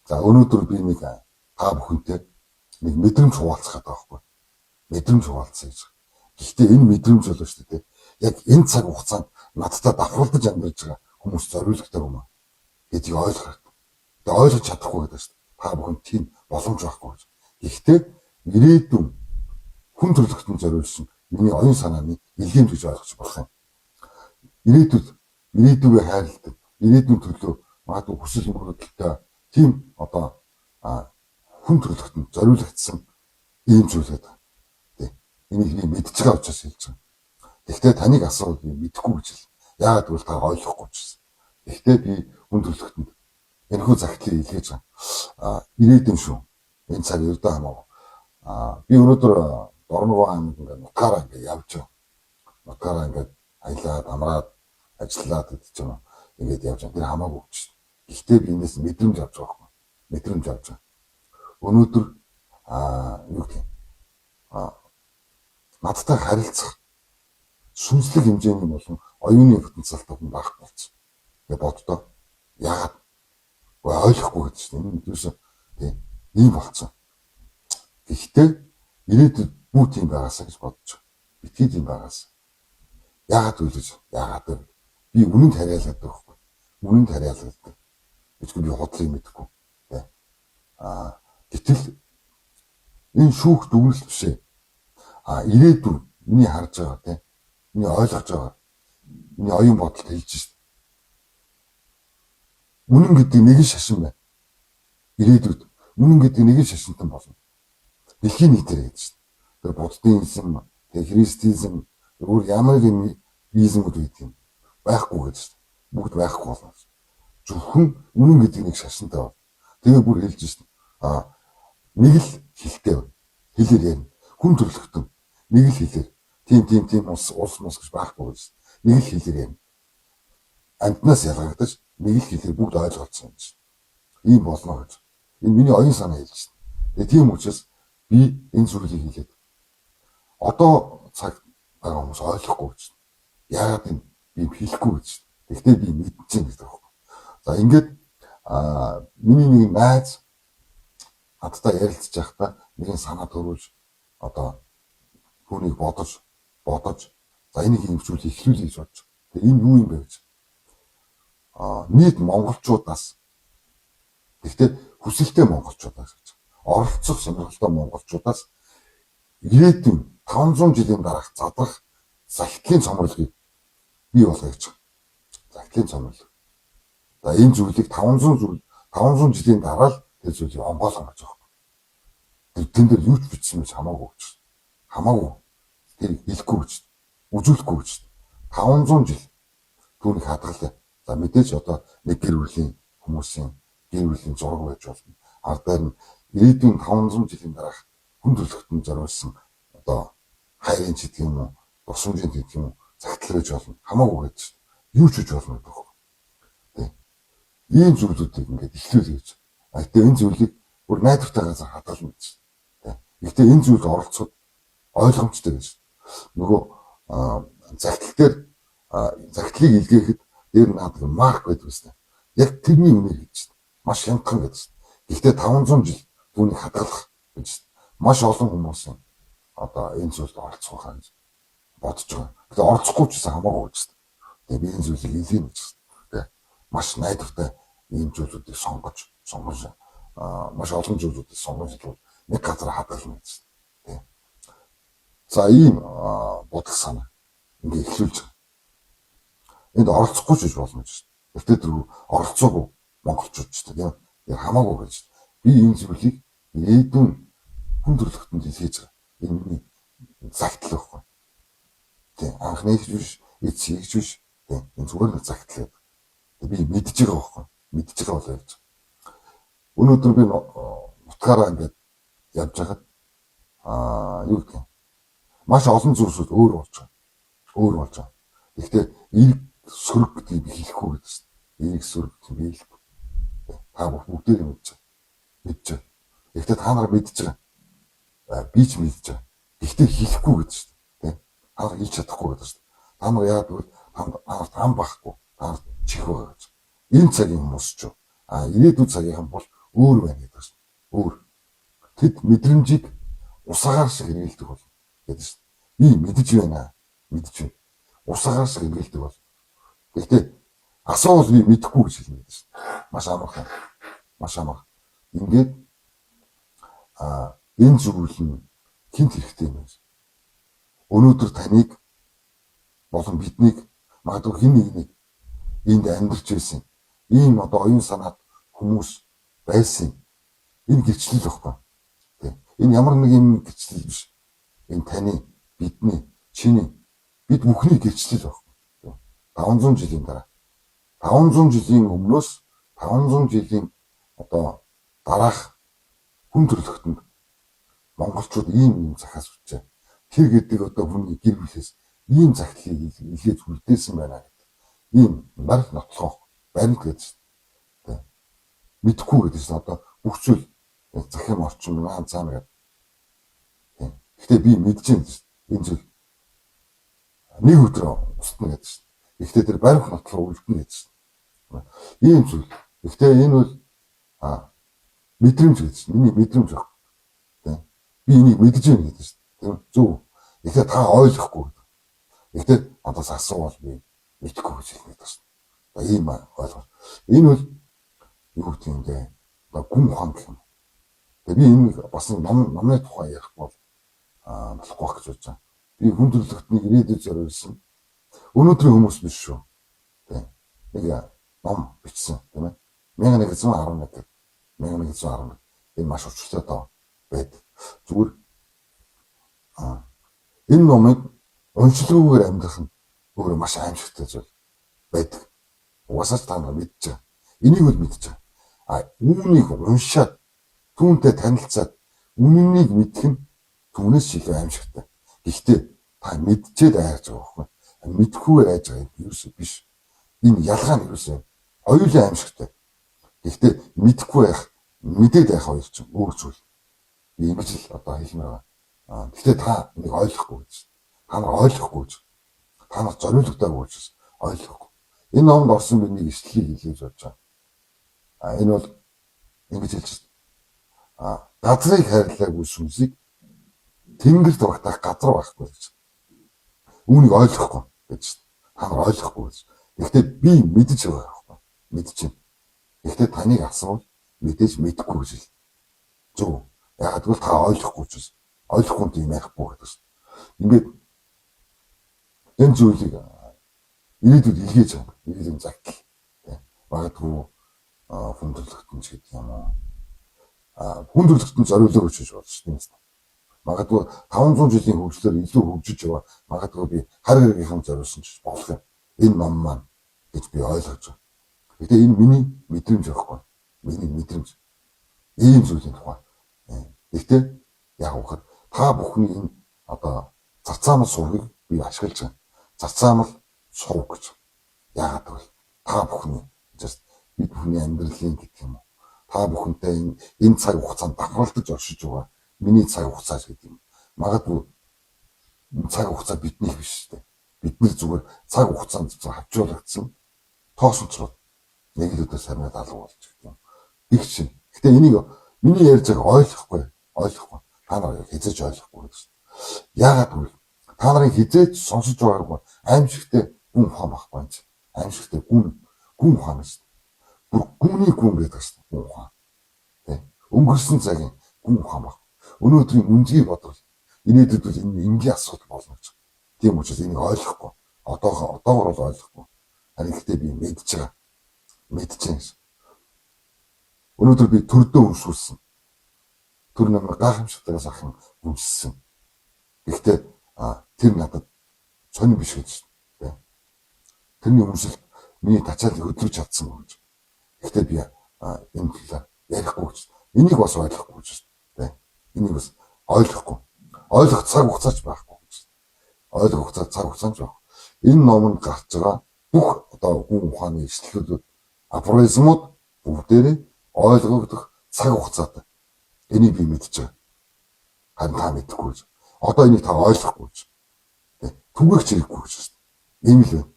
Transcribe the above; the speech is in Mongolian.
За өнөөдөр би нэг та бүхэнтэй нэг мэдрэмж хуваалцах гэдэг байхгүй. Мэдрэмж хуваалцъя гэж. Гэхдээ энэ мэдрэмж болоо шүү дээ. Яг энэ цаг хугацаанд надтай давхарлаж амьдарч байгаа хүмүүс зориулгатай юм аа. Гэдгийг ойлгох. Тэгээ ойлгож чадахгүй гэдэг шүү дээ. Та бүхэн тийм боломж байхгүй гэж. Гэхдээ ирээдүйн хүн төрөлхтөн зориулсан миний оюун санааны илгээмж гэж ойлгож болох юм. Ирээдүйгээ хайрладаг, ирээдүйн төлөө магадгүй хүсэл мөрөөдөлтэй тийм одоо хүн төрөлхтөн зориулагдсан ийм зүйл гэдэг. Тэ. Энийг би мэдж байгаа учраас хэлж байгаа. Гэхдээ таныг асуувал би мэдэхгүй гэж хэл. Яагаад гэвэл та ойлгохгүй учраас. Гэхдээ би хүн төрөлхтөнд энэхүү загтлыг илгээж байгаа. Ирээдүйн шүү. Энэ цаг ердөө хамаагүй. Би өнөөдөр Дорногов аймаг ингээд нутгаараа ингээд явж байгаа. Нутгаараа ингээд аялаад, амраад, ажиллаад гэдэг ч юм уу. Ингээд явж байгаа. Тэр хамаагүй гэж. Гэхдээ би энэс мэдрэмж авч байгаа байхгүй. Мэдрэмж авч байгаа. Өнөөдөр юу гэх юм? Надтай харилцах сүнслэг хэмжээний болон оюуны потенциалтай хүн байх болсон. Тэгээ боддоо. Яагаад? Ойлгохгүй гэдэг чинь энэ юусэн тийм ийм болсон. Гэхдээ ирээдүйд бүү тийм байгаасаа гэж бодож байгаа. Битгий тийм байгаас. Яагаад үлээж? Яагаад вэ? Би үнэнд хариалаад байгаа байхгүй. Үнэнд хариалаад байгаа. Бичгүй би хотлыг мэдэхгүй. Тэ. Гэтэл энэ шүүх дүгнэлт биш ээ. Ирээдүйн миний харж байгаа тийм. Миний ойлгож байгаа. Миний оюун бодолд хэлж шít. Үнэн гэдэг нэг шашин байна. Ирээдүйд үнэн гэдэг нэг шашинтай болно. Дэлхийн нийтээр гэж шít. Тэр буддизм, тэр христизм, өөр ямар нэгэн измүүд байдаг юм. Байхгүй гэж шít. Бүгд байхгүй болно. Зөвхөн үнэн гэдэг нэг шашинтай байна. Тэгээ бүр хэлж шít. Нэг л хэлтэй байна. Хэлээр ярина. Хүн төрөлхтөн нэг л хэлээр. Тийм улс гэж байхгүй гэж. Нэг л хэлээр ярина. Амтнаас ялгагдаж нэг л хэлээр бүгд ойлгоцсон юм шít. Ийм болно гэж. Энэ миний оюун санаа хэлж шít. Тэгээ тийм учраас би энэ зүйлийг хэлээд. Одоо цаг байгаа хүмүүс ойлгохгүй гэж. Яагаад юм би хэлэхгүй гэж. Гэхдээ би мэдчихээн гэдэг байна. За ингээд миний нэг найз надтай ярилцж байхдаа нэгэн санаа төрүүлж одоо түүнийг бодож за энийг хэмжүүл эхлүүлээ гэж бодож. Тэгээ энэ юу юм бэ гэж. Нийт монголчуудаас гэхдээ хүсэлтэй монголчуудаас гэж. Оролцох сонирхолтой монголчуудаас ирээдүйн 500 жилийн дараах задрах захидлын цомрлогыг бий болгоё гэж. Захидлын цомрлог. За энэ зүйлийг 500 жилийн дараа л тэр зүйлийг онгойлгоно гэж байна. Тэн дээр юу ч бичсэн гэж хамаагүй гэж. Хамаагүй. Тэр хэлэхгүй гэж. Үзүүлэхгүй гэж. 500 жил түүнийг хадгалаа. За мэдээж одоо нэг гэр бүлийн хүмүүсийн гэр бүлийн зураг байж болно. Ардаар нь ирээдүйн 500 жилийн дараах хүн төрөлхтөнд зориулсан одоо хайрын ч гэдэг юм уу, тусламжийн гэдэг юм уу, загтал байж болно. Хамаагүй гэж. Юу ч хийж болно гэдэг байна. Тэ. Ийм зүйлүүдийг ингээд эхлүүлээ гэж. Гэтэ энэ зүйлийг бүр найдвартайгаар хадгална гэж. Тэ. Гэтэ энэ зүйлд оролцоход ойлгомжтой гэж. Нөгөө загтал дээр загтлыг илгээхэд дээр наад марк гэдэг үстэй. Яг тэрний үнээр хэлж байна. Маш хямдхан гэдэг. Гэхдээ 500 жил түүнийг хадгалах гэж маш олон хүмүүс одоо энэ зүйлд оролцох хаа гэж бодож байгаа. Тэгэхээр оролцохгүй ч гэсэн хамаагүй гэж. Тэгээ би энэ зүйлийг илгээнэ гэж. Тэгээ маш найдвартай ийм зүйлүүдийг сонгож маш олон зүйлүүдийг сонгож нэг газар хадгална гэж. Тэг. За ийм бодол санаа ингээ эхлүүлж байгаа. Энд оролцохгүй ч гэж болно гэж. Гэхдээ тэр оролцоогүй монголчууд ч тийм хамаагүй гэж. Би энэ зүйлийг ирээдүйн хүн төрөлхтөнд илгээж байгаа. Энэ миний загтал байхгүй. Тийм анхны ч биш, эцсийгч биш. Тийм энэ зүгээр нэг загтал гэдэг. Би мэдж байгаа байхгүй. Мэдж байгаа болоо гэж. Өнөөдөр би нутгаараа ингээд явж байхад юу гэх юм. Маш олон зүйлсүүд өөр болж байгаа. Гэхдээ эрг сөрөг гэдгийг би хэлэхгүй гэдэг. Эрг сөрөг гэдэг би хэлэхгүй. Та бүгдээ мэдж байгаа. Гэхдээ та нар мэдж байгаа. Би ч мэдж байгаа. Гэхдээ хэлэхгүй гэдэг шүү дээ. Та нар хэлж чадахгүй гэдэг шүү дээ. Та нар яагаад гэвэл та нар байхгүй. Та нар чих байгаа гэж. Энэ цагийн хүмүүс ч ирээдүйн цагийнхан бол өөр байна гэдэг шин. Өөр. Тэд мэдрэмжийг усагаар шиг хэрэгэлдэг бол гэдэг шин. Би мэдэж байна. Мэдэж байна. Усагаар шиг хэрэгэлдэг бол. Гэхдээ асуувал би мэдэхгүй гэж хэлнэ гэдэг шин. Маш амархан. Маш амархан. Ингээд энэ зүйл нь хинт хэрэгтэй юм байна. Өнөөдөр таныг болон биднийг магадгүй хэн нэгнийг энд амьдарч байсан ийм одоо оюун санаат хүмүүс байсан. Энэ гэрчлэл баггүй. Энэ ямар нэг юм гэрчлэл биш. Энэ таны, бидний, чиний, бид бүхний гэрчлэл баггүй. 500 жилийн дараа. 500 жилийн өмнөөс 500 жилийн одоо дараах хүн төрөлхтөнд монголчууд ийм захаас үтжээ. Тэр гэдэг одоо хүний гэр бүлээс ийм захидлыг илгээж үлдээсэн байна гэдэг. Ийм барих нотлох баримт гэдэг. Мэдхгүй гэдэг чинь одоо бүх зүйл захим орчин маань цаана гэдэг. Гэхдээ би мэдж байна шүү дээ. Энэ зүйл нэг өдөр устна гэдэг шүү дээ. Гэхдээ тэр барих нотлох үлдэнэ гэдэг шүү дээ. Ийм зүйл. Гэхдээ энэ бол мэдрэмж гэдэг чинь. Миний мэдрэмж баг. Би энийг мэдж байна гэдэг шүү дээ. Зөв. Гэхдээ та ойлгохгүй. Гэхдээ надаас асуувал би мэдхгүй гэж хэлнэ гэдэг шүү дээ. Ийм ойлгоо. Энэ бол юу гэдэг юм бэ? Гүн ухаан гэх юм. Тэгээ би энэ бас намны тухай ярих бол болохгүй гэж бодож байна. Би хүн төрөлхтнийг ирээдүйд зориулсан. Өнөөдрийн хүмүүс биш шүү. Тэг. Нэг ном бичсэн тийм ээ. 1911 1911 энэ маш учиртай тоо байд. Зүгээр энэ номыг уншилгүйгээр амьдрах нь өөрөө маш аимшигтай зүйл байдаг. Угаасаа та нар мэдж байгаа. Энийг үл мэдж байгаа. Үүнийг уншаад түүнтэй танилцаад үннийг мэдэх нь түүнээс илүү аимшигтай. Гэхдээ та мэдчихэд айж байгаа байхгүй. Мэдхгүй айж байгаа юм ерөөсөө биш. Энэ ялгаа нь ерөөсөө хоёулаа аимшигтай. Гэхдээ мэдхгүй байх, мэдээд байх хоёр ч өөр зүйл. Би ингэж л одоо хэлмээр байгаа. Гэхдээ та энийг ойлгохгүй гэж. Та нар ойлгохгүй гэж. Та нар зориулагдаагүй гэж ойлгохгүй. Энэ номд орсон би нэг ишлэлийг хэлж бодож байгаа. Энэ бол ингэж хэлж байна. Газрыг хайрлаагүй сүнсийг тэнгэрт багтаах газар байхгүй гэж. Үүнийг ойлгохгүй гэж. Та нар ойлгохгүй гэж. Гэхдээ би мэдэж байгаа байхгүй. Мэдэж байна. Гэхдээ таныг асуувал мэдээж мэдэхгүй гэж хэл. Зөв. Яг тэгвэл та ойлгохгүй ч ойлгохгүй юм ярихгүй гэдэг шүү. Ингээд энэ зүйлийг ирээдүйд илгээж байгаа. Ирээдүйн загтал. Магадгүй хүн төрөлхтөн ч гэдэг юм уу. Хүн төрөлхтөн зориулаагүй ч гэж болно шүү дээ. Магадгүй 500 жилийн хөгжлөөр илүү хөгжиж яваа. Магадгүй би хар хэргийнхэн зориулсан ч болох юм. Энэ ном маань гэж би ойлгож байгаа. Гэтэ энэ миний мэдрэмж байхгүй. Миний мэдрэмж. Ийм зүйлийн тухай. Гэхдээ яг ухаар та бүхний энэ одоо цацаамал сувгийг би ашиглаж байгаа. Цацаамал сув гэж. Яагаад гэвэл та бүхний бид бүхний амьдралын гэдэг юм уу. Та бүхэнтэй энэ цаг хугацаанд давхарлаж оршиж байгаа. Миний цаг хугацаа гэдэг юм. Магадгүй цаг хугацаа биднийх биш үү? Бид нар зүгээр цаг хугацаанд хавчуулагдсан тоосонцрууд нэг л өдөр сарнаад алга болж гэдэг юм. Их чинь. Гэтэ энийг миний ярьж байгааг ойлгохгүй. Та нар хязгаарч ойлгохгүй гэсэн. Яагаад гэвэл та нарын хязгаарч сонсож байгаагүй аимшигтэй гүн ухаан байхгүй юм чи. Аимшигтэй гүн ухаан гэсэн. Бүр гүний гүн гэдэг гэсэн гүн ухаан. Тэ. Өнгөрсөн цагийн гүн ухаан баг. Өнөөдрийн үнцгийг бодвол инээдүйд бол энэ энгийн асуудал болно гэж. Тийм учраас энийг ойлгохгүй. Одоогоор бол ойлгохгүй. Харин гэхдээ би мэдж байгаа. Мэдчихээн. Өнөөдөр би төрдөө уншуулсан. Төр намайг гайхамшигтайгаас ахын үнссэн. Гэхдээ тэр надад сонир биш гэж байна. Тэрний үнсэл миний тачаалыг хөдлөж чадсан гэж. Гэхдээ би энэ талаар ярихгүй гэж. Энийг бас ойлгохгүй гэж байна. Энийг бас ойлгохгүй. Ойлгох цаг хугацаач байхгүй гэж. Ойлгох цаг хугацаач байхгүй. Энэ номонд гарч байгаа бүх одоо гүн ухааны ишлэлүүд афоризмууд бүгдээрээ ойлгогдох цаг хугацаатай. Энийг би мэдж байгаа. Харин та мэдэхгүй гэж. Одоо энийг та ойлгохгүй гэж. Түгээх хэрэггүй гэж. Ийм л байна.